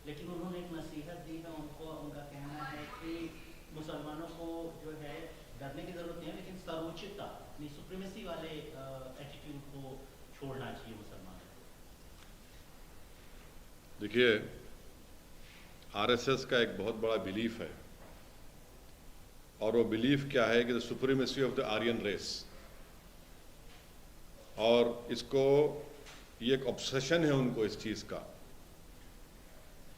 लेकिन उन्होंने एक नसीहत दी है उनको, उनका कहना है कि मुसलमानों को जो है डरने की जरूरत नहीं है, लेकिन सर्वोच्चता सुप्रीमेसी वाले एटीट्यूड को छोड़ना चाहिए मुसलमानों देखिए, आरएसएस का एक बहुत बड़ा बिलीफ है, और वो बिलीफ क्या है कि the supremacy of the Aryan race, और इसको ये एक ऑब्सेशन है उनको इस चीज़ का,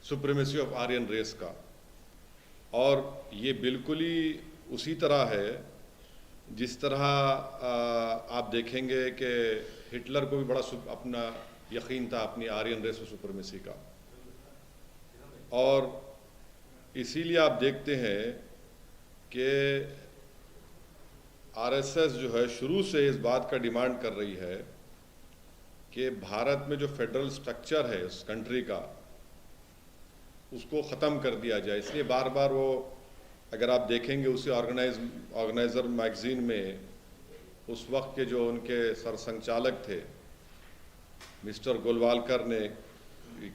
सुप्रीमेसी ऑफ आर्यन रेस का। और ये बिल्कुल ही उसी तरह है जिस तरह आप देखेंगे कि हिटलर को भी बड़ा अपना यकीन था अपनी आर्यन रेस और सुप्रीमेसी का, और इसीलिए आप देखते हैं कि आरएसएस जो है शुरू से इस बात का डिमांड कर रही है कि भारत में जो फेडरल स्ट्रक्चर है उस कंट्री का, उसको ख़त्म कर दिया जाए। इसलिए बार बार वो, अगर आप देखेंगे उसी ऑर्गेनाइज़र मैगज़ीन में उस वक्त के जो उनके सरसंचालक थे मिस्टर गोलवालकर ने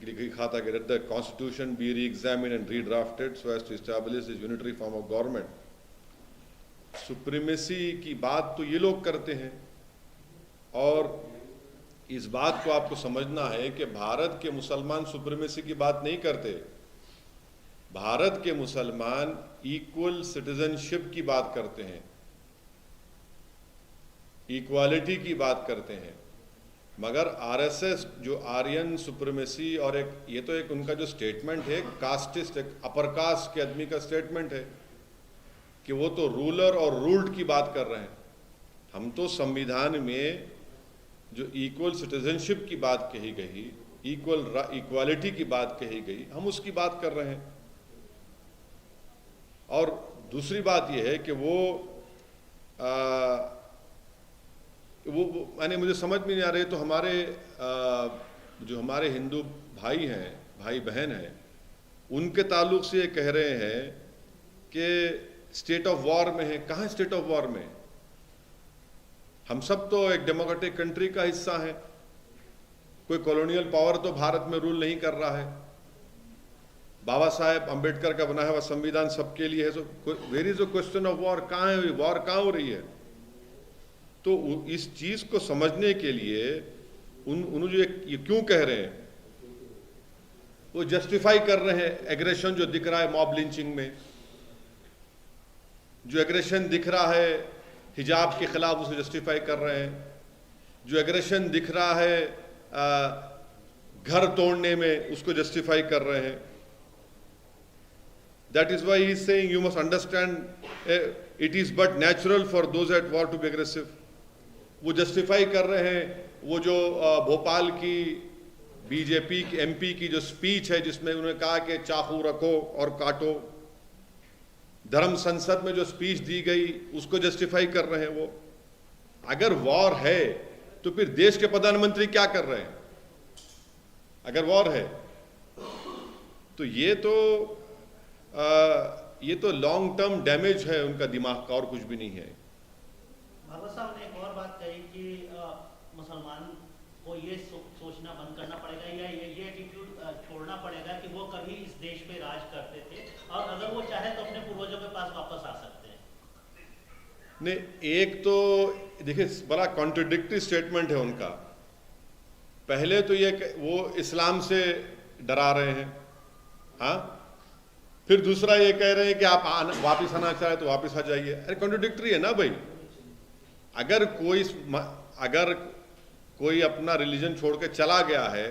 लिखा था कि the constitution be reexamine and redrafted so as to establish this unitary form of government. Supremacy की बात तो ये लोग करते हैं, और इस बात को आपको समझना है कि भारत के मुसलमान सुप्रीमेसी की बात नहीं करते। भारत के मुसलमान इक्वल सिटीजनशिप की बात करते हैं, इक्वालिटी की बात करते हैं। मगर आरएसएस जो आर्यन सुप्रीमेसी, और एक ये तो एक उनका जो स्टेटमेंट है कास्टिस्ट, एक अपर कास्ट के आदमी का स्टेटमेंट है कि वो तो रूलर और रूल्ड की बात कर रहे हैं। हम तो संविधान में जो इक्वल सिटीजनशिप की बात कही गई, इक्वालिटी की बात कही गई, हम उसकी बात कर रहे हैं। और दूसरी बात यह है कि वो मैंने मुझे समझ में नहीं आ रही, तो हमारे जो हमारे हिंदू भाई हैं, भाई बहन हैं, उनके ताल्लुक से ये कह रहे हैं कि स्टेट ऑफ वॉर में है। कहाँ स्टेट ऑफ वॉर में? हम सब तो एक डेमोक्रेटिक कंट्री का हिस्सा हैं। कोई कॉलोनियल पावर तो भारत में रूल नहीं कर रहा है। बाबा साहेब अंबेडकर का बनाया हुआ संविधान सबके लिए है। So where is a question of war? कहाँ है वॉर? कहाँ हो रही है? तो इस चीज को समझने के लिए उन जो ये क्यों कह रहे हैं, वो जस्टिफाई कर रहे हैं एग्रेशन जो दिख रहा है मॉब लिंचिंग में, जो एग्रेशन दिख रहा है हिजाब के खिलाफ, उसे जस्टिफाई कर रहे हैं। जो एग्रेशन दिख रहा है घर तोड़ने में, उसको जस्टिफाई कर रहे हैं। That is why he is saying you must understand it is but natural for those at war to be aggressive. वो जस्टिफाई कर रहे हैं वो जो भोपाल की बीजेपी की एमपी की जो स्पीच है जिसमें उन्होंने कहा कि चाकू रखो और काटो, धर्म संसद में जो स्पीच दी गई उसको जस्टिफाई कर रहे हैं वो। अगर वॉर है तो फिर देश के प्रधानमंत्री क्या कर रहे हैं? अगर वॉर है तो ये तो लॉन्ग टर्म डैमेज है उनका दिमाग का, और कुछ भी नहीं है। भागवत साहब ने एक और बात कही कि मुसलमान को ये सोचना बंद करना पड़ेगा या ये एटीट्यूड छोड़ना पड़ेगा कि वो कभी इस देश पे राज करते थे और अगर वो चाहे तो अपने पूर्वजों के पास वापस आ सकते हैं। नहीं, एक तो देखिए बड़ा कॉन्ट्रडिक्टरी स्टेटमेंट है उनका। पहले तो ये वो इस्लाम से डरा रहे हैं, हाँ, फिर दूसरा ये कह रहे हैं कि आप वापस आना चाहे तो वापस आ जाइए। अरे कॉन्ट्रडिक्टरी है ना भाई। अगर कोई अपना रिलीजन छोड़ के चला गया है,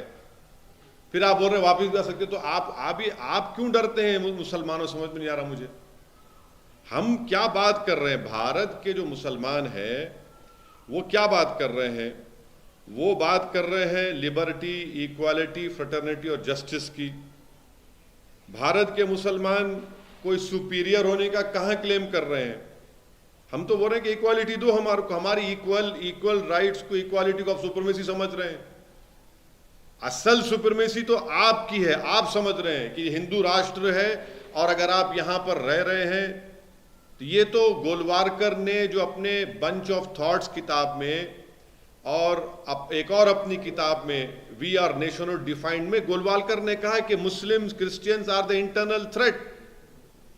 फिर आप बोल रहे हैं वापस भी आ सकते, तो आप क्यों डरते हैं मुसलमानों? समझ में नहीं आ रहा मुझे। हम क्या बात कर रहे हैं? भारत के जो मुसलमान हैं वो क्या बात कर रहे हैं? वो बात कर रहे हैं लिबर्टी, इक्वालिटी, फ्रेटर्निटी और जस्टिस की। भारत के मुसलमान कोई सुपीरियर होने का कहाँ क्लेम कर रहे हैं? हम तो बोल रहे हैं कि इक्वालिटी दो हमारी इक्वल राइट्स को, इक्वालिटी को आप सुपरमेसी समझ रहे हैं। असल सुपरमेसी तो आपकी है। आप समझ रहे हैं कि हिंदू राष्ट्र है और अगर आप यहां पर रह रहे हैं तो ये तो गोलवारकर ने जो अपने बंच ऑफ थॉट्स किताब में और अब एक और अपनी किताब में वी आर नेशन डिफाइंड में गोलवालकर ने कहा कि Muslims Christians are the internal threat.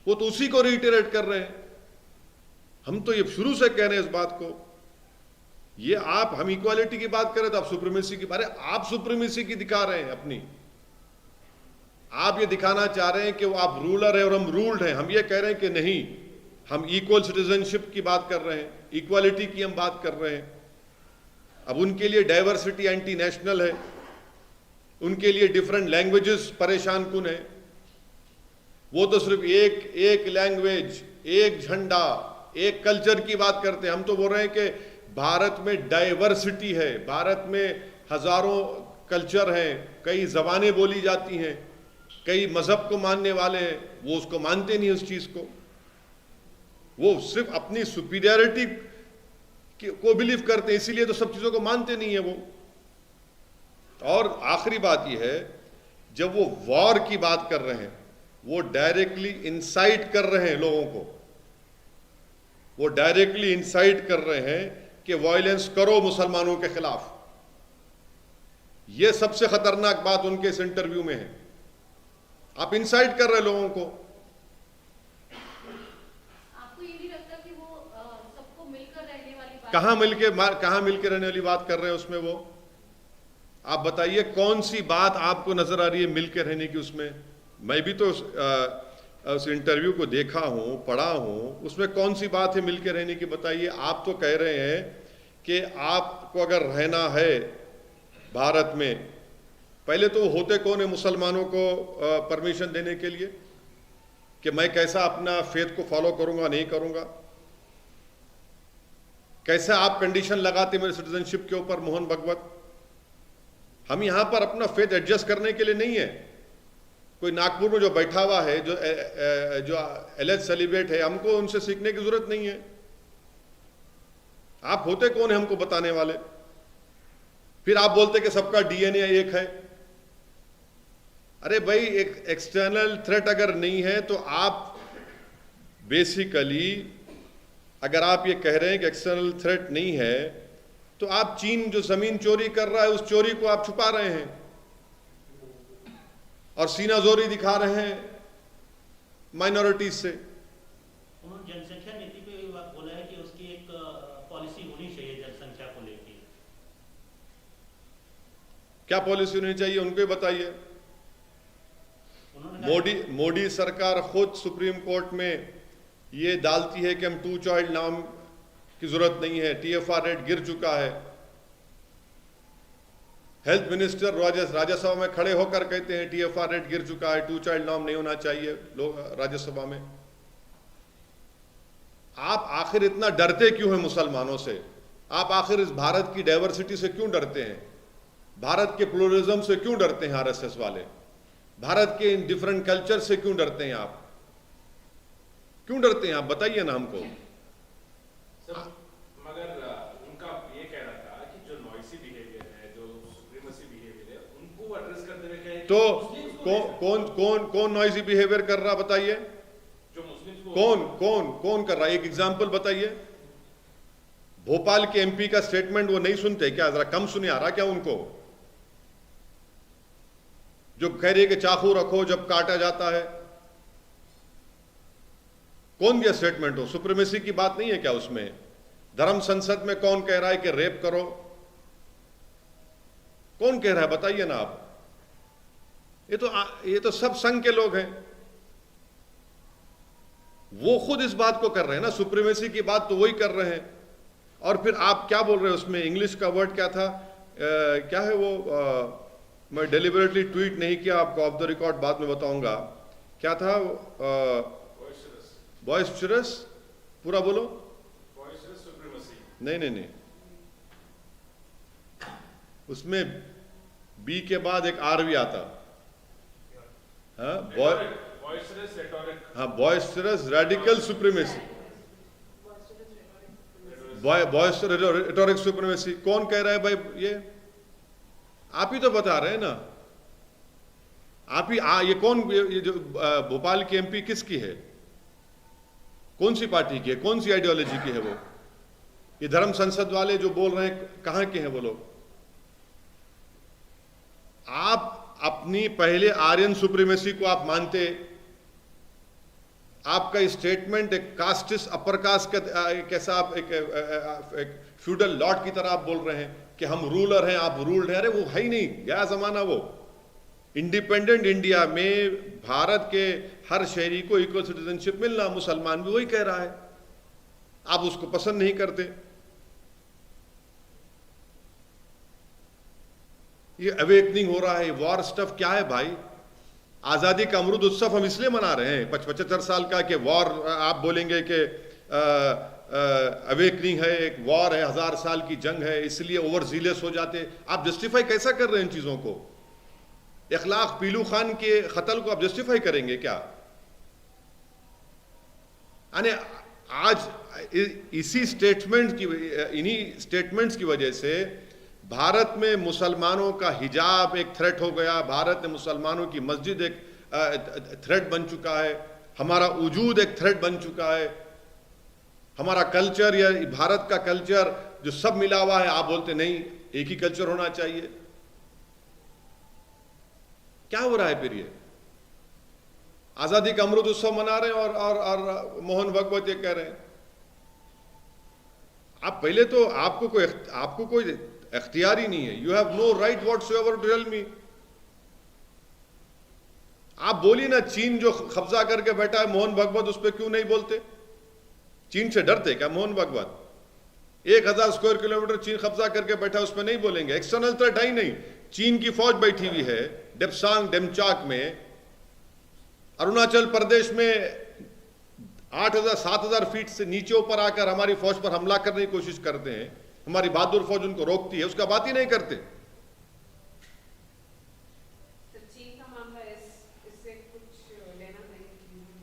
वो तो उसी को रिटेरेट कर रहे हैं। हम तो ये शुरू से कह रहे हैं इस बात को। ये हम इक्वालिटी की बात करें तो आप सुप्रीमेसी की, अरे आप सुप्रीमेसी की दिखा रहे हैं अपनी। आप ये दिखाना चाह रहे हैं कि वो आप रूलर है और हम रूल्ड हैं। हम ये कह रहे हैं कि नहीं, हम इक्वल सिटीजनशिप की बात कर रहे हैं, इक्वालिटी की हम बात कर रहे हैं। अब उनके लिए डाइवर्सिटी एंटी नेशनल है, उनके लिए डिफरेंट लैंग्वेजेस परेशान कुन है। वो तो सिर्फ एक लैंग्वेज, एक झंडा, एक कल्चर की बात करते हैं। हम तो बोल रहे हैं कि भारत में डाइवर्सिटी है, भारत में हजारों कल्चर हैं, कई जबानें बोली जाती हैं, कई मजहब को मानने वाले हैं। वो उसको मानते नहीं उस चीज को, वो सिर्फ अपनी सुपीरियरिटी को बिलीव करते हैं, इसीलिए तो सब चीजों को मानते नहीं है वो। और आखिरी बात यह है, जब वो वॉर की बात कर रहे हैं, वो डायरेक्टली इंसाइट कर रहे हैं लोगों को, वो डायरेक्टली इंसाइट कर रहे हैं कि वायलेंस करो मुसलमानों के खिलाफ। यह सबसे खतरनाक बात उनके इस इंटरव्यू में है। आप इंसाइट कर रहे हैं लोगों को। आपको ये नहीं लगता कि वो सबको मिलकर रहने वाली बात, कहां मिलकर रहने वाली बात कर रहे हैं उसमें? वो आप बताइए कौन सी बात आपको नजर आ रही है मिलकर रहने की उसमें? मैं भी तो उस इंटरव्यू को देखा हूं, पढ़ा हूं, उसमें कौन सी बात है मिलकर रहने की? बताइए। आप तो कह रहे हैं कि आपको अगर रहना है भारत में, पहले तो होते कौन है मुसलमानों को परमिशन देने के लिए कि मैं कैसा अपना फेथ को फॉलो करूंगा, नहीं करूंगा? कैसे आप कंडीशन लगाते मेरे सिटीजनशिप के ऊपर मोहन भगवत? हम यहां पर अपना फेथ एडजस्ट करने के लिए नहीं है। कोई नागपुर में जो बैठा हुआ है, जो एलेज सेलिब्रेट है, हमको उनसे सीखने की जरूरत नहीं है। आप होते कौन है हमको बताने वाले? फिर आप बोलते कि सबका डीएनए एक है। अरे भाई, एक एक्सटर्नल थ्रेट अगर नहीं है तो आप बेसिकली, अगर आप ये कह रहे हैं कि एक्सटर्नल थ्रेट नहीं है, तो आप चीन जो जमीन चोरी कर रहा है उस चोरी को आप छुपा रहे हैं और सीनाजोरी दिखा रहे हैं माइनॉरिटीज से। उन्होंने जनसंख्या नीति पे भी बात बोला है कि उसकी एक पॉलिसी होनी चाहिए जनसंख्या को लेकर। क्या पॉलिसी होनी चाहिए उनको ही बताइए। मोदी सरकार खुद सुप्रीम कोर्ट में ये डालती है कि हम 2 चाइल्ड नाम की जरूरत नहीं है, TFR रेट गिर चुका है। हेल्थ मिनिस्टर राज्यसभा में खड़े होकर कहते हैं TFR रेट गिर चुका है, 2 चाइल्ड नाम नहीं होना चाहिए लोग राज्यसभा में। आप आखिर इतना डरते क्यों हैं मुसलमानों से? आप आखिर इस भारत की डाइवर्सिटी से क्यों डरते हैं? भारत के प्लुरलिज्म से क्यों डरते हैं RSS वाले? भारत के इन डिफरेंट कल्चर से क्यों डरते हैं आप? क्यों डरते हैं आप? बताइए ना हमको। मगर उनका ये कहना था कि जो नॉइसी बिहेवियर है, जो सुप्रीमेसी बिहेवियर है, उनको एड्रेस करते हुए कहे तो कौन नॉइसी बिहेवियर कर रहा? बताइए। जो मुस्लिम्स को कौन कर रहा है? एक एग्जांपल बताइए। भोपाल के MP का स्टेटमेंट वो नहीं सुनते क्या? जरा कम सुने आ रहा क्या उनको? जो कह रही है कि चाकू रखो जब काटा जाता है। कौन दिया स्टेटमेंट? हो सुप्रीमेसी की बात नहीं है क्या उसमें? धर्म संसद में कौन कह रहा है कि रेप करो? कौन कह रहा है? बताइए ना आप। ये तो सब संघ के लोग हैं। वो खुद इस बात को कर रहे हैं ना, सुप्रीमेसी की बात तो वही कर रहे हैं। और फिर आप क्या बोल रहे हो उसमें? इंग्लिश का वर्ड क्या था? क्या है वो? मैं डेलिबरेटली ट्वीट नहीं किया, आपको ऑफ द रिकॉर्ड बाद में बताऊंगा। क्या था? बॉयस्चरस। पूरा बोलो। बॉयस्चरस सुप्रीमेसी। नहीं, उसमें बी के बाद एक आर भी आता। हाँ, बॉयस्चरस रेटोरिक। हाँ, बॉयस्चरस रेडिकल सुप्रीमेसी, बॉयस्चरस रेटोरिक सुप्रीमेसी। कौन कह रहा है भाई? ये आप ही तो बता रहे हैं ना। आप ही ये कौन? ये जो भोपाल की MP किसकी है? कौन सी पार्टी की है? कौन सी आइडियोलॉजी की है वो? ये धर्म संसद वाले जो बोल रहे हैं, कहां के हैं वो लोग? आप अपनी पहले आर्यन सुप्रीमेसी को आप मानते, आपका स्टेटमेंट एक कास्टिस्ट अपर कास्ट का कैसा आप एक फ्यूडल लॉर्ड की तरह आप बोल रहे हैं कि हम रूलर हैं, आप रूल्ड हैं। अरे वो है ही नहीं, गया जमाना वो। इंडिपेंडेंट इंडिया में भारत के हर शहरी को इक्वल सिटीजनशिप मिलना, मुसलमान भी वही कह रहा है, आप उसको पसंद नहीं करते। ये अवेकनिंग हो रहा है, वॉर स्टफ क्या है भाई? आजादी का अमृत उत्सव हम इसलिए मना रहे हैं 75 साल का कि वॉर, आप बोलेंगे कि अवेकनिंग है, एक वॉर है, 1000 साल की जंग है, इसलिए ओवर जीलियस हो जाते। आप जस्टिफाई कैसा कर रहे हैं इन चीजों को? इखलाक पीलू खान के कत्ल को आप जस्टिफाई करेंगे क्या? यानी आज इसी स्टेटमेंट की, इन्हीं स्टेटमेंट्स की वजह से भारत में मुसलमानों का हिजाब एक थ्रेट हो गया, भारत में मुसलमानों की मस्जिद एक थ्रेट बन चुका है, हमारा वजूद एक थ्रेट बन चुका है, हमारा कल्चर या भारत का कल्चर जो सब मिला हुआ है, आप बोलते नहीं एक ही कल्चर होना चाहिए। क्या हो रहा है फिर? ये आजादी का अमृत उत्सव मना रहे हैं और मोहन भागवत ये कह रहे हैं। आप पहले तो आपको कोई इख्तियार ही नहीं है। You have no right whatsoever to tell me. आप बोलिए ना, चीन जो कब्जा करके बैठा है मोहन भागवत, उस पर क्यों नहीं बोलते? चीन से डरते क्या मोहन भागवत? 1000 स्क्वायर किलोमीटर चीन कब्जा करके बैठा, उस पर नहीं बोलेंगे? एक्सटर्नल थ्रेट है ही नहीं। चीन की फौज बैठी हुई है डेप्सांग डेमचाक में, अरुणाचल प्रदेश में 8000-7000 फीट से नीचे ऊपर आकर हमारी फौज पर हमला करने की कोशिश करते हैं। हमारी बहादुर फौज उनको रोकती है, उसका बात ही नहीं करते। चीन का मामला इससे कुछ लेना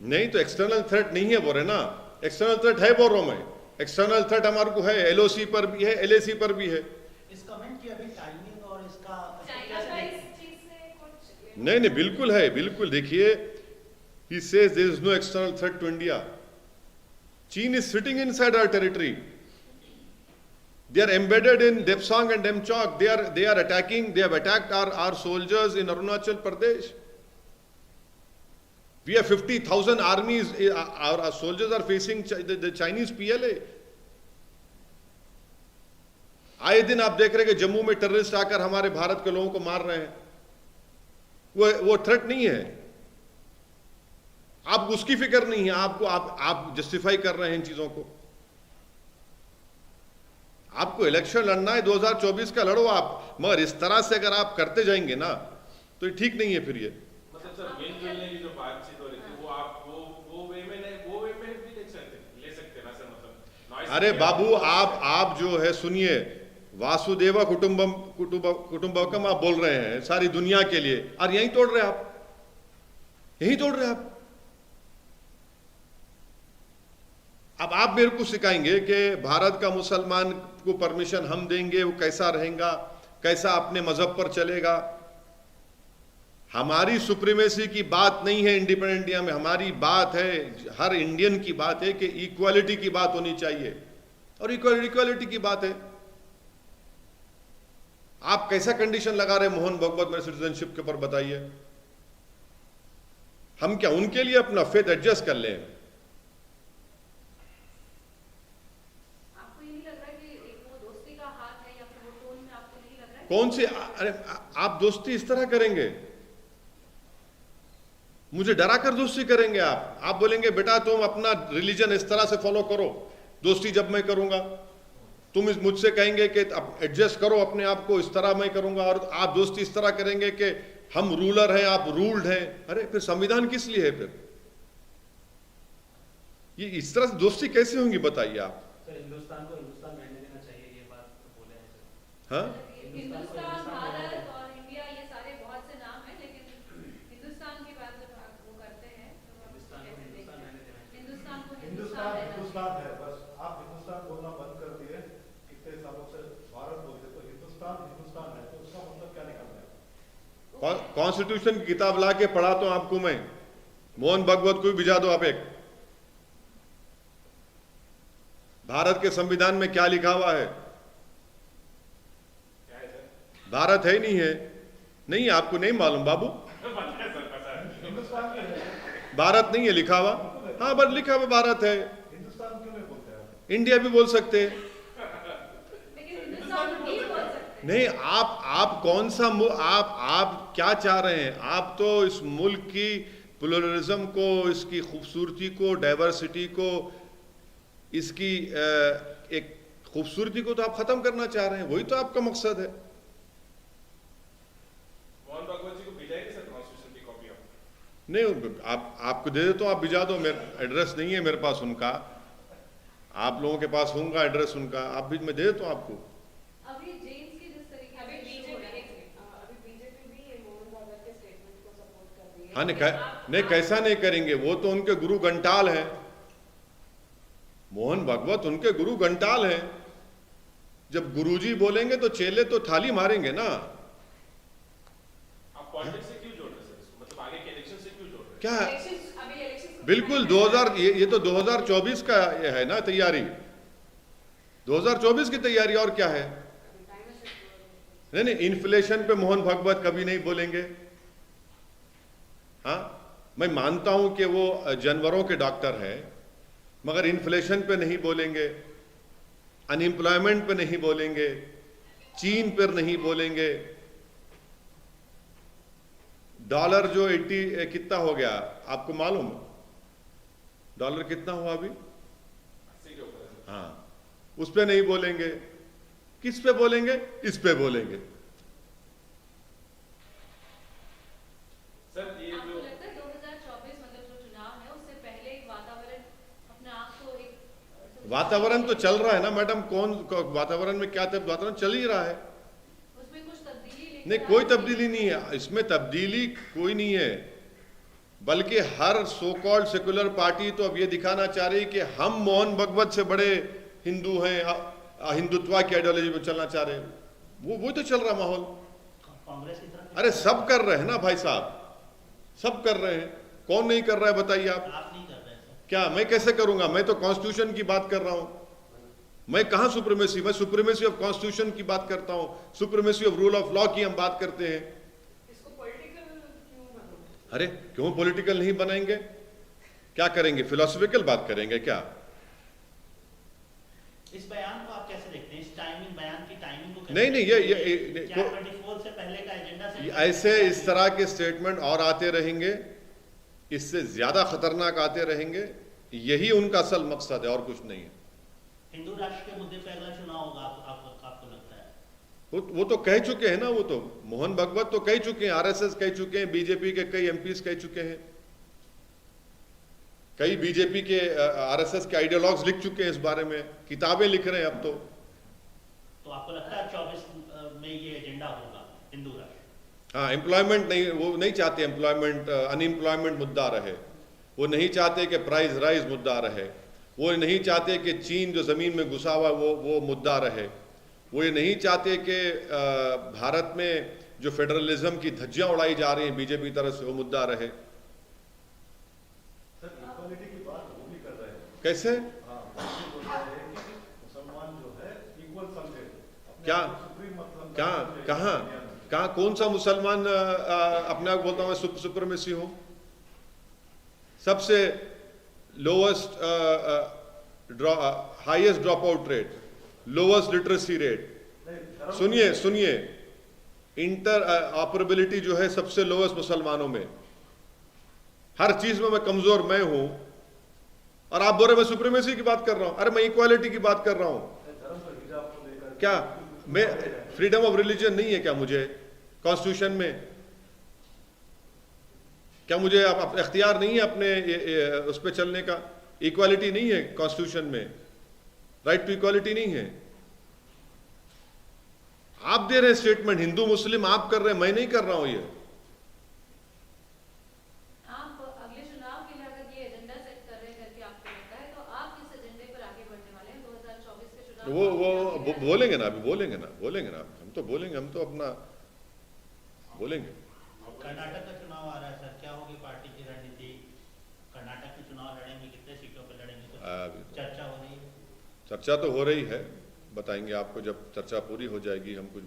नहीं तो एक्सटर्नल थ्रेट नहीं है बोल रहे ना। एक्सटर्नल थ्रेट है बोल रहा हूं मैं। एक्सटर्नल थ्रेट हमारे को है, एलओसी पर भी है, एलएसी पर भी है। इस कमेंट की अभी टाइमिंग और इसका चाइना का इस चीज से कुछ नहीं नहीं, बिल्कुल है, बिल्कुल। देखिए, he says there is no external threat to India. China is sitting inside our territory. They are embedded in Depsang and Demchok. They are attacking. They have attacked our soldiers in Arunachal Pradesh. We have 50,000 armies. Our soldiers are facing the Chinese PLA. आए दिन आप देख रहे हैं कि जम्मू में terrorist आकर हमारे भारत के लोगों को मार रहे हैं। वो थ्रेट नहीं है। आपको उसकी फिक्र नहीं है। आप जस्टिफाई कर रहे हैं इन चीजों को। आपको इलेक्शन लड़ना है 2024 का, लड़ो आप, मगर इस तरह से अगर आप करते जाएंगे ना तो ये ठीक नहीं है। फिर ये मतलब सर मिलजुलने की जो बातचीत हो रही थी, वो आप वो वे में भी ले सकते ना सर? मतलब अरे बाबू, आप जो है, सुनिए, वासुदेव कुटुंबकम आप बोल रहे हैं सारी दुनिया के लिए, और यहीं तोड़ रहे आप, यहीं तोड़ रहे आप। अब आप मेरे को सिखाएंगे कि भारत का मुसलमान को परमिशन हम देंगे, वो कैसा रहेगा, कैसा अपने मजहब पर चलेगा। हमारी सुप्रीमेसी की बात नहीं है इंडिपेंडेंट इंडिया में। हमारी बात है, हर इंडियन की बात है कि इक्वालिटी की बात होनी चाहिए, और इक्वालिटी की बात है। आप कैसा कंडीशन लगा रहे मोहन भागवत मेरे सिटीजनशिप के ऊपर, बताइए। हम क्या उनके लिए अपना फेथ एडजस्ट कर लें? आपको ये नहीं लग रहा कि एक वो दोस्ती का हाथ है, या फिर वो टोन में आपको नहीं लग रहा है? कौन सी? अरे आप दोस्ती इस तरह करेंगे? मुझे डरा कर दोस्ती करेंगे आप बोलेंगे बेटा तुम अपना रिलीजन इस तरह से फॉलो करो, दोस्ती जब मैं करूंगा। तुम मुझसे कहेंगे कि एडजस्ट करो अपने आप को, इस तरह मैं करूंगा, और आप दोस्ती इस तरह करेंगे कि हम रूलर हैं, आप रूल्ड हैं। अरे फिर संविधान किस लिए है? फिर ये इस तरह से दोस्ती कैसे होंगी, बताइए आप। सर हिंदुस्तान को हिंदुस्तान रहने देना चाहिए, ये बात बोले हैं सर। हाँ, हिंदुस्तान, भारत और इंडिया, ये सारे बहुत से नाम हैं, लेकिन हिंदुस्तान की बात जब आप वो करते हैं तो आप हिंदुस्तान को कैसे हिंदुस्तान देखते रहने देना हैं? चाहिए। हिंदुस्तान को हिंदुस्तान रहना हिंदुस्तान है, बस आप हिंदुस्तान बोलना बंद कर दिए। कितने सालों से भारत बोलते, तो हिंदुस्तान हिंदुस्तान है, तो उसका मतलब क्या निकलता है? कॉन्स्टिट्यूशन की किताब ला के पढ़ाता हूं आपको मैं। मोहन भागवत को भी भिजा दो आप एक। भारत के संविधान में क्या लिखा हुआ है? क्या है सर? भारत है ही नहीं है। नहीं, आपको नहीं मालूम बाबू? हिंदुस्तान की है, भारत नहीं है लिखा हुआ? हाँ, बट लिखा हुआ भारत है। हिंदुस्तान क्यों नहीं बोलते आप? इंडिया भी बोल सकते हैं। लेकिन हिंदुस्तान नहीं बोल सकते। नहीं, आप कौन सा आप क्या चाह रहे हैं? आप तो इस मुल्क की प्लुरलिज्म को, इसकी खूबसूरती को, डाइवर्सिटी को, इसकी एक खूबसूरती को तो आप खत्म करना चाह रहे हैं। वही तो आपका मकसद है। मोहन भागवत जी को भेजाएंगे सर कॉन्स्टिट्यूशन की कॉपी आप? नहीं, आपको दे दे तो आप भिजा दो। मेरा एड्रेस नहीं है मेरे पास उनका। आप लोगों के पास होगा एड्रेस उनका, आप भी मैं दे देता हूँ आपको। अभी जेम्स की जिस तरीके अभी से issue हो रहा है, बीजेपी भी मोहन भागवत के स्टेटमेंट को सपोर्ट कर रही है। हाँ, नहीं कैसा नहीं करेंगे? वो तो उनके गुरु घंटाल हैं। मोहन भागवत उनके गुरु घंटाल हैं। जब गुरुजी बोलेंगे तो चेले तो थाली मारेंगे ना। आप पॉलिटिक्स से क्यों जोड़ रहे हैं सर इसको? मतलब आगे के इलेक्शन से क्यों जोड़ रहे हैं? क्या है? अभी इलेक्शन बिल्कुल 2000 ये तो 2024 का ये है ना तैयारी। 2024 की तैयारी और क्या है? नहीं, इन्फ्लेशन पे मोहन भागवत कभी नहीं बोलेंगे। हाँ, मैं मानता हूं कि वो जानवरों के डॉक्टर हैं, मगर इन्फ्लेशन पे नहीं बोलेंगे, अनएम्प्लॉयमेंट पे नहीं बोलेंगे, चीन पर नहीं बोलेंगे। डॉलर जो 80 कितना हो गया आपको मालूम? डॉलर कितना हुआ अभी? 80 के ऊपर है। हाँ, उस पे नहीं बोलेंगे। किस पे बोलेंगे? इस पे बोलेंगे। सर ये आपको जो लगता है 2024 मतलब जो चुनाव है उससे पहले एक वातावरण अपने आप को एक वातावरण तो चल रहा है ना मैडम। वातावरण में क्या वातावरण चल ही रहा है। उसमें कुछ तब्दीली लेकर नहीं, कोई तब्दीली नहीं है इसमें। तब्दीली कोई नहीं है, बल्कि हर सो कॉल्ड सेकुलर पार्टी तो अब ये दिखाना चाह रही है कि हम मोहन भागवत से बड़े हिंदू हैं, हिंदुत्व की आइडियोलॉजी में चलना चाह रहे हैं। वो तो चल रहा माहौल। कांग्रेस की तरफ अरे सब कर रहे हैं ना भाई साहब, सब कर रहे हैं। कौन नहीं कर रहा है बताइए आप? आप नहीं कर रहे हैं सर। क्या मैं कैसे करूंगा? मैं तो कॉन्स्टिट्यूशन की बात कर रहा हूं। मैं कहां सुप्रीमेसी? मैं सुप्रीमेसी ऑफ कॉन्स्टिट्यूशन की बात करता हूं, supremacy of rule of law की हम बात करते हैं। इसको पॉलिटिकल क्यों बनाना? अरे क्यों पॉलिटिकल नहीं बनाएंगे? क्या करेंगे? फिलोसफिकल बात करेंगे क्या? इस बयान को आप कैसे देखते हैं? इस टाइमिंग, बयान की टाइमिंग को कैसे नहीं, देखते हैं? ये क्या 24 से पहले का एजेंडा से ऐसे इस तरह के स्टेटमेंट और आते रहेंगे, इससे ज्यादा खतरनाक आते रहेंगे। यही उनका असल मकसद है और कुछ नहीं है। हिंदू राष्ट्र के मुद्दे पे अगला चुनाव होगा, आपको लगता है? वो तो कह चुके हैं ना। वो तो मोहन भागवत तो कह चुके हैं, आरएसएस कह चुके हैं, बीजेपी के कई एमपीज कह चुके हैं, कई बीजेपी के आरएसएस के आइडियोलॉग्स लिख चुके हैं इस बारे में, किताबें लिख रहे हैं अब तो। तो आपको लगता है 24 में ये एजेंडा होगा हिंदू राष्ट्र? हाँ, एम्प्लॉयमेंट नहीं, वो नहीं चाहते एम्प्लॉयमेंट, अनएम्प्लॉयमेंट मुद्दा रहे। वो नहीं चाहते कि प्राइस राइज मुद्दा रहे। वो नहीं चाहते कि चीन जो ज़मीन में घुसा हुआ वो मुद्दा रहे। वो ये नहीं चाहते कि भारत में जो फेडरलिज्म की धज्जियां उड़ाई जा रही हैं बीजेपी की तरफ से, वो मुद्दा रहे। सर इक्वालिटी की बात वो भी कर रहे हैं। कैसे? हाँ, वो बोल रहे हैं कि मुसलमान जो है इक्वल समझे। अपने क्या? आप को सुप्रीम मतलब क्या? कहाँ? कहाँ? कौन सा मुसलमान अपने आप बोलता हूँ मैं सुप्रीमेसी हूँ? सबसे lowest highest drop out rate, lowest literacy rate. सुनिए, इंटर ऑपरेबिलिटी जो है सबसे लोवेस्ट मुसलमानों में। हर चीज में मैं कमजोर मैं हूं, और आप बोल रहे मैं सुप्रीमेसी की बात कर रहा हूं। अरे मैं इक्वालिटी की बात कर रहा हूं। धर्म पर हिजाब को लेकर क्या मैं फ्रीडम ऑफ रिलीजन नहीं है क्या मुझे कॉन्स्टिट्यूशन में? क्या मुझे अब इख्तियार नहीं है अपने उस पर चलने का? इक्वालिटी नहीं है कॉन्स्टिट्यूशन में, राइट टू इक्वालिटी नहीं है। आप दे रहे हैं स्टेटमेंट, हिंदू मुस्लिम आप कर रहे हैं, मैं नहीं कर रहा हूं ये। आप अगले चुनाव के लिए अगर ये एजेंडा सेट कर रहे हैं करके आपको लगता है, तो आप किस एजेंडे पर आगे बढ़ने वाले हैं 2024 के चुनाव? वो बोलेंगे ना, अभी बोलेंगे ना, हम तो बोलेंगे, हम तो अपना बोलेंगे। कर्नाटक का चुनाव आ रहा है सर, क्या होगी पार्टी की रणनीति? कर्नाटक के चुनाव लड़ेंगे, कितने सीटों पर लड़ेंगे? कुछ चर्चा हो रही है? चर्चा तो हो रही है, बताएंगे आपको जब चर्चा पूरी हो जाएगी। हम कुछ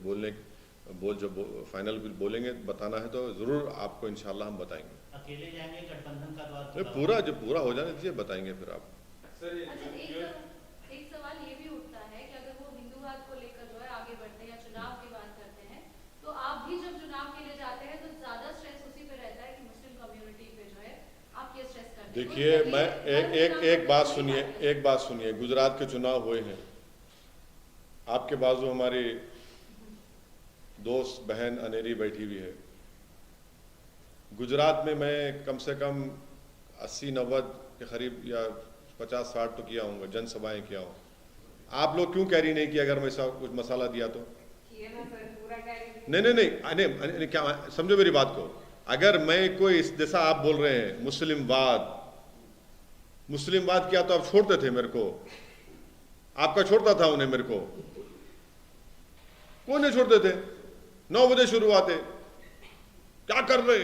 जब फाइनल बिल बोलेंगे बताना है तो ज़रूर आपको इंशाल्लाह हम बताएंगे। अकेले जाएंगे, गठबंधन का द्वार नहीं, पूरा जब पूरा हो जाने दीजिए बताएंगे फिर आप। सर ये अच्छा, जो एक सवाल ये भी उठता है कि अगर वो हिंदूवाद को लेकर जो है आगे बढ़ते हैं या चुनाव की बात करते हैं, तो आप भी जब चुनाव के लिए जाते हैं तो ज्यादा स्ट्रेस उसी पे रहता है कि मुस्लिम कम्युनिटी पे जो है आप ये स्ट्रेस करते हैं। देखिए, मैं एक बात सुनिए, गुजरात के चुनाव हुए हैं, आपके बाजू हमारी दोस्त बहन अनेरी बैठी हुई है। गुजरात में मैं कम से कम 80-90 के करीब या 50-60 तो किया हूँगा, जनसभाएं किया हूँ। आप लोग क्यों कैरी नहीं किया? अगर मैं ऐसा कुछ मसाला दिया तो किए ना सर, पूरा कैरी नहीं, क्या समझो मेरी बात को। अगर मैं कोई इस जैसा आप बोल रहे हैं मुस्लिमवाद किया तो आप छोड़ते थे मेरे को? आपका छोड़ता था उन्हें, मेरे को कौन नहीं छोड़ते थे? 9 बजे शुरू आते, क्या कर रहे,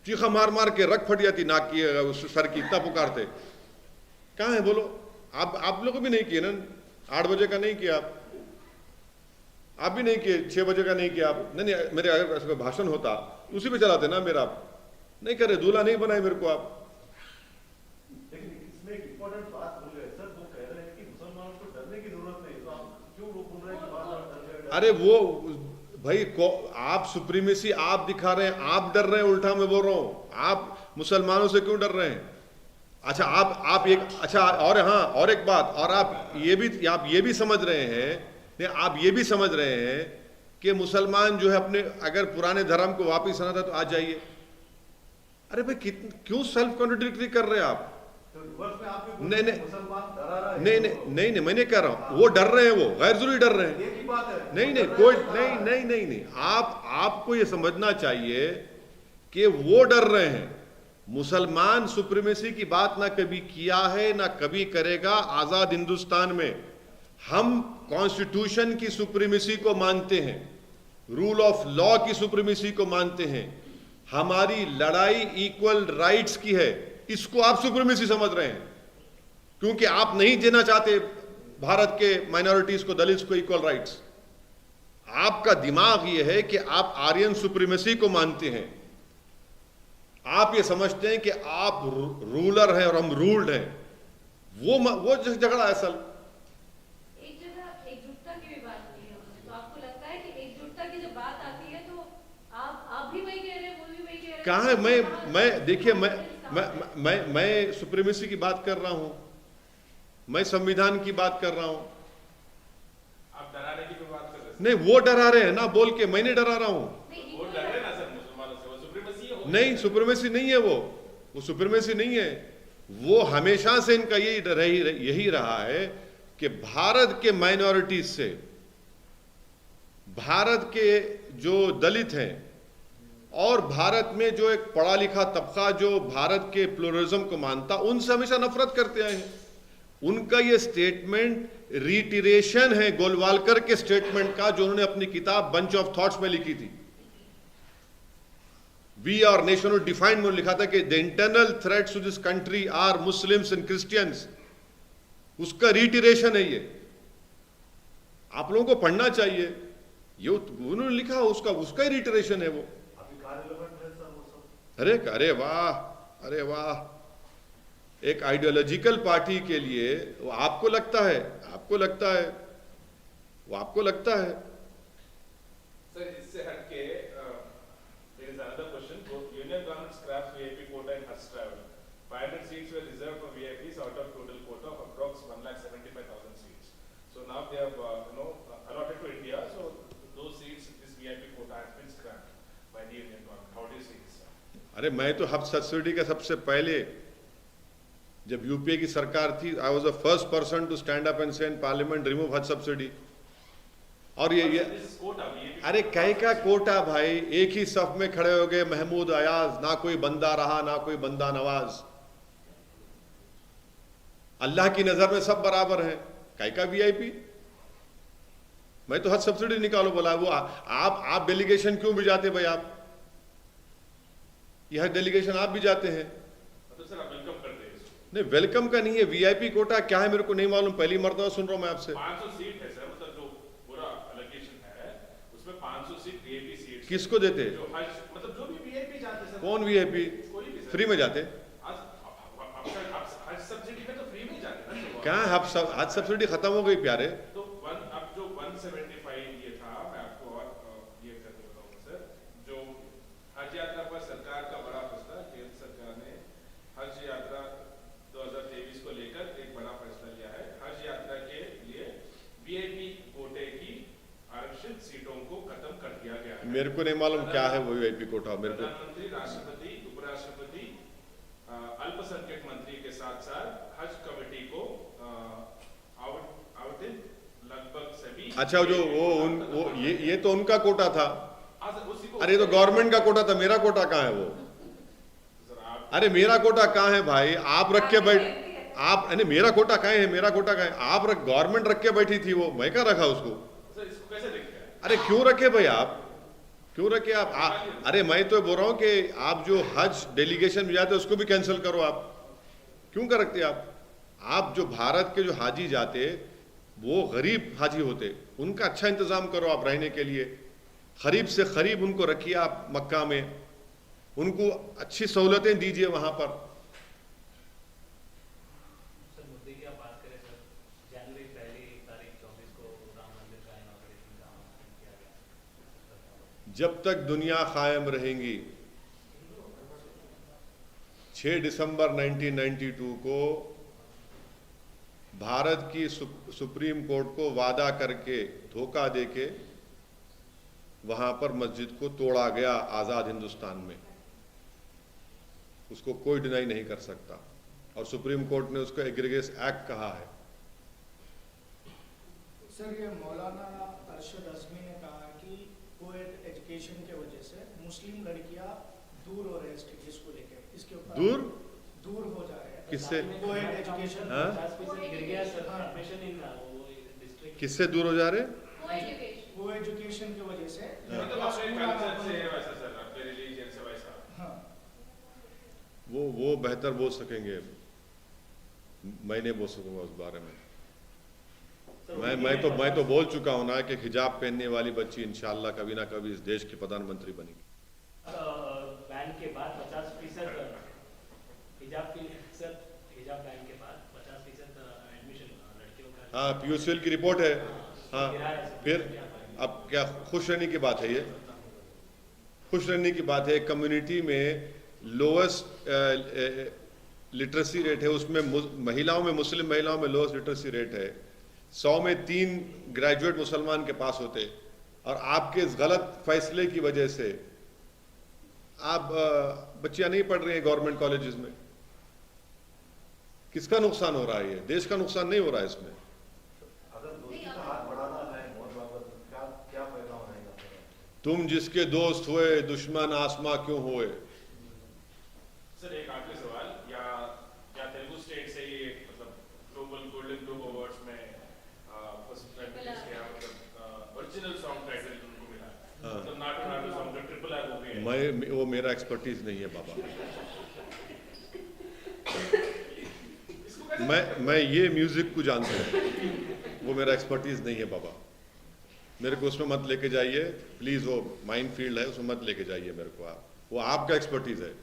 चीखा मार मार के रख फट जाती नाक की, उस सर की, इतना पुकारते। कहाँ है बोलो? आप लोग भी नहीं किए ना। 8 बजे का नहीं किया आप भी नहीं किए, 6 बजे का नहीं किया आप। नहीं, मेरे अगर ऐसा भाषण होता उसी पे चलाते ना मेरा। नहीं करे, दूल्हा नहीं बनाए मेरे को आप। लेकिन इसमें एक इम्पोर्टेंट बात बोल रहे हैं सर, वो कह रहे हैं कि मुसलमानों को डरने की जरूरत नहीं, तो आप क्यों बोल रहे हैं कि बार-बार डर गए? अरे वो भाई आप सुप्रीमेसी आप दिखा रहे हैं, आप डर रहे हैं। उल्टा मैं बोल रहा हूँ, आप मुसलमानों से क्यों डर रहे हैं? अच्छा, आप एक अच्छा, और हाँ, और एक बात, और आप ये भी समझ रहे हैं, नहीं आप ये भी समझ रहे हैं कि मुसलमान जो है अपने अगर पुराने धर्म को वापस आना था तो आ जाइए। अरे भाई क्यों सेल्फ कॉन्ट्रडिक्टरी कर रहे हैं आप? तो रिवर्स में आप भी बोल नहीं, रहे हैं मुसलमान डरा रहा है। नहीं, मैं नहीं कह रहा हूं वो डर रहे हैं, वो गैर जरूरी डर रहे हैं। एक ही बात है। नहीं, कोई नहीं, आपको ये समझना चाहिए कि वो डर रहे हैं। मुसलमान सुप्रीमेसी की बात ना कभी किया है ना कभी करेगा। आजाद हिंदुस्तान में हम कॉन्स्टिट्यूशन की सुप्रीमेसी को मानते हैं, रूल ऑफ लॉ की सुप्रीमेसी को मानते हैं। हमारी लड़ाई इक्वल राइट्स की है, इसको आप सुप्रीमेसी समझ रहे हैं क्योंकि आप नहीं देना चाहते भारत के माइनॉरिटीज को, दलित्स को इक्वल राइट्स। आपका दिमाग ये है कि आप आर्यन सुप्रीमेसी को मानते हैं। आप ये समझते हैं कि आप रूलर हैं और हम रूल्ड हैं। वो झगड़ा है असल। एक जगह एकजुटता की भी बात हुई है, तो आपको लगता है कि एकजुटता की जब बात आती है तो आप भी वही कह रहे हैं, वो भी वही कह रहे हैं? कहाँ है? मैं देखिए, मैं सुप्रीमेसी की बात कर रहा हूं, मैं संविधान की बात कर रहा हूं। आप डराने की भी बात कर रहे हैं। नहीं, वो डरा रहे हैं ना बोल के, मैं नहीं डरा रहा हूं। वो डर रहे हैं ना सर मुसलमानों से, वो सुप्रीमेसी है। नहीं, सुप्रीमेसी नहीं है वो सुप्रीमेसी नहीं है। वो हमेशा से इनका यही रहा है कि भारत के माइनॉरिटीज से, भारत के जो दलित हैं और भारत में जो एक पढ़ा लिखा तबका जो भारत के प्लुरलिज्म को मानता, उनसे हमेशा नफरत करते आए हैं। उनका ये स्टेटमेंट रिटिरेशन है गोलवालकर के स्टेटमेंट का, जो उन्होंने अपनी किताब बंच ऑफ थॉट्स में लिखी थी। We are nation of defined में लिखा था कि the internal threats to this country are Muslims and Christians. उसका रिटिरेशन है ये, आप लोगों को पढ़ना चाहिए। ये उन्होंने लिखा, उसका ही रिटिरेशन है वो। अरे वाह, एक आइडियोलॉजिकल पार्टी के लिए वो आपको लगता है सर इससे हटके there is another question. Union government scraps VIP quota in Hajj travel. 500 seats were reserved for VIPs out of total quota of approx 1,75,000 seats. So now they have allotted to India. So those seats, this VIP quota has been scrapped by the Union government. How do you see this, sir? अरे मैं तो हज subsidy का सबसे पहले, जब UPA की सरकार थी, I was the first person to stand up and say in parliament remove Haj subsidy. और ये This is quota, VIP. अरे कहीं का कोटा भाई, एक ही सफ में खड़े हो गए महमूद अयाज, ना कोई बंदा रहा ना कोई बंदा नवाज। अल्लाह की नजर में सब बराबर हैं, कहीं का वीआईपी। मैं तो हज सब्सिडी निकालो बोला। वो आप डेलीगेशन क्यों भी जाते भाई? आप यह डेलीगेशन आप भी जाते हैं। तो सर आप वेलकम करते हैं इसको। नहीं, वेलकम का नहीं है। वीआईपी कोटा क्या है मेरे को नहीं मालूम, पहली मरतबा सुन रहा हूं मैं आपसे। 500 सीट है सर, मतलब जो पूरा एलोकेशन है उसमें 500 506 वीआईपी सीट्स किसको देते? जो हज मतलब जो भी वीआईपी जाते सर, कौन वीआईपी? कोई भी सर, फ्री में जाते? आज हज सब्सिडी में तो फ्री में जाते हैं ना। क्या हज सब्सिडी खत्म हो गई प्यारे। तो अब जो 175 ये था, मैं आपको और ये करके बताऊंगा सर, जो हज यात्रा पर सरकार का बड़ा फैसला, केंद्र सरकार ने हज यात्रा 2023 को लेकर एक बड़ा फैसला लिया है। हज यात्रा के लिए वीआईपी कोटे की आरक्षित सीटों को खत्म कर दिया गया है। मेरे को नहीं मालूम क्या है वो वीआईपी कोटा। मेरे को प्रधानमंत्री, राष्ट्रपति, उपराष्ट्रपति, अल्पसंख्यक मंत्री के साथ साथ हज कमेटी को आवंटित लगभग सभी। अच्छा, जो वो ये तो उनका कोटा था। उसी को, अरे तो गवर्नमेंट का कोटा था, मेरा कोटा कहाँ है वो? अरे मेरा कोटा कहाँ है भाई? आप रख के बैठ, आप अरे मेरा कोटा कहाँ है? मेरा कोटा कहाँ है? आप गवर्नमेंट रख के बैठी थी, वो मैं क्या रखा उसको? इसको कैसे देखते हैं? अरे क्यों रखे भाई आप? क्यों रखे आप? अरे मैं तो बोल रहा हूँ कि आप जो हज डेलीगेशन में जाते उसको भी कैंसिल करो। आप क्यों कर रखते आप? आप जो भारत के जो हाजी जाते वो गरीब हाजी होते, उनका अच्छा इंतजाम करो आप रहने के लिए। करीब से करीब उनको रखिए आप मक्का में, उनको अच्छी सहूलतें दीजिए वहां पर। सर मुद्दे की आप बात करें सर, जनवरी 1 तारीख 24 को राम मंदिर का इनॉग्रेशन का किया गया। जब तक दुनिया कायम रहेगी, 6 दिसंबर 1992 को भारत की सुप्रीम कोर्ट को वादा करके धोखा देके वहां पर मस्जिद को तोड़ा गया आजाद हिंदुस्तान में। उसको कोई डिनाई नहीं कर सकता और सुप्रीम कोर्ट ने उसको एग्रीगेस एक्ट कहा है। सर, ये मौलाना अरशद अज़मी ने कहा कि कोएड एजुकेशन के वजह से मुस्लिम लड़कियां दूर हो रहे हैं स्टडीज को लेकर, इसके ऊपर दूर हो जा रहे हैं। किससे? कोएड एजुकेशन हाँ? 50% गिर गया सर, एडमिशन इन वो डिस्ट्रिक्ट। किससे दूर हो जा रहे? को एजुकेशन की वजह से मतलब अपने कल्चर से वैसा सर, अपने रिलीजन से वैसा। हाँ, वो बेहतर बोल सकेंगे, मैं नहीं बोल सकूंगा उस बारे में। मैं तो बोल चुका हूं ना कि हिजाब पहनने वाली बच्ची इंशाल्लाह कभी ना कभी इस देश की प्रधानमंत्री बनेगी। बैन के बाद 50% हिजाब बैन के बाद 50% एडमिशन लड़कियों का। हाँ, पीयूसीएल की रिपोर्ट है। हाँ, फिर अब क्या खुश रहने की बात है? ये खुश रहने की बात है। कम्युनिटी में लोएस्ट लिटरेसी रेट है, उसमें महिलाओं में, मुस्लिम महिलाओं में लोएस्ट लिटरेसी रेट है। 100 में 3 ग्रेजुएट मुसलमान के पास होते, और आपके इस गलत फैसले की वजह से आप बच्चियां नहीं पढ़ रही हैं गवर्नमेंट कॉलेजेस में। किसका नुकसान हो रहा है? ये देश का नुकसान नहीं हो रहा है इसमें। अगर दोस्ती का हाथ बढ़ाना है मोहन बाबत, क्या पैगाम रहेगा? तुम जिसके दोस्त हुए दुश्मन आसमां क्यों हुए? सर एक आखिरी सवाल, या तेलुगु स्टेट से ही मतलब ग्लोबल गोल्डन ग्लोब अवार्ड्स में ओरिजिनल सॉन्ग टाइटल उनको मिला, मतलब नाटू नाटू सॉन्ग का ट्रिपल आर मूवी है। वो मेरा एक्सपर्टीज नहीं है बाबा। मैं ये म्यूजिक को जानता हूँ, वो मेरा एक्सपर्टीज नहीं है बाबा। मेरे को उसमें मत लेके जाइए प्लीज, वो माइंड फील्ड है, उसमें मत लेके जाइए मेरे को। आप वो आपका एक्सपर्टीज है,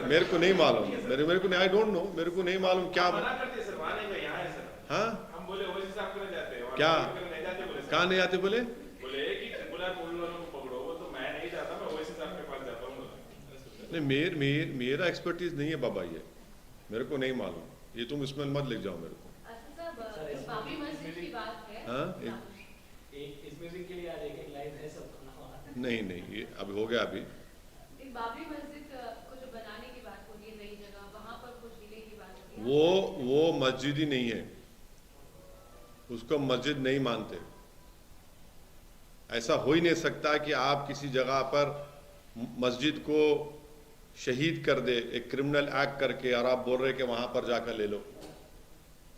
मेरे को नहीं मालूम। मेरे को आई डोंट नो, मेरे को नहीं मालूम क्या। मना करते सर, वहां नहीं, यहाँ है सर। हाँ, हम बोले ओवैसी साहब को नहीं जाते हैं, क्या नहीं जाते बोले सर। कहाँ नहीं आते? बोले कि ट्रिपल आर मूवी वालों को पकड़ो, वो तो मैं नहीं जाता, मैं ओवैसी साहब के पास जाता हूँ। नहीं, मेरा एक्सपर्टीज नहीं है बाबा, ये मेरे को नहीं मालूम। ये तुम इसमें मत लिख जाओ मेरे को। बाबरी मस्जिद की बात है। हाँ, इस म्यूजिक के लिए आज एक लाइन है सब। नहीं, ये अभी हो गया। अभी बाबरी मस्जिद को जो बनाने की बात हो रही है नई जगह, वहां पर कुछ डिले की बात हो रही है। वो मस्जिद ही नहीं है, उसको मस्जिद नहीं मानते। ऐसा हो ही नहीं सकता कि आप किसी जगह पर मस्जिद को शहीद कर दे एक क्रिमिनल एक्ट करके, और आप बोल रहे कि वहां पर जाकर ले लो।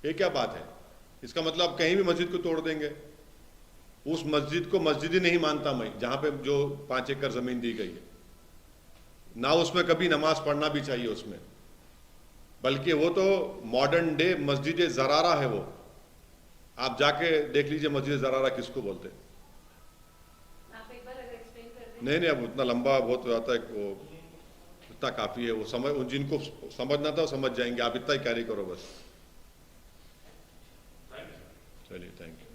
ये क्या बात है? इसका मतलब कहीं भी मस्जिद को तोड़ देंगे। उस मस्जिद को मस्जिद ही नहीं मानता मैं, जहां पे जो 5 एकड़ जमीन दी गई है ना, उसमें कभी नमाज पढ़ना भी चाहिए उसमें। बल्कि वो तो मॉडर्न डे मस्जिद ज़रारा है। वो आप जाके देख लीजिए मस्जिद ज़रारा किसको बोलते हैं। आप एक नहीं नहीं, अब उतना लंबा बहुत हो जाता है, वो इतना काफ़ी है, वो समझ, जिनको समझना था वो समझ जाएंगे, आप इतना ही कैरी करो बस। चलिए, थैंक यू।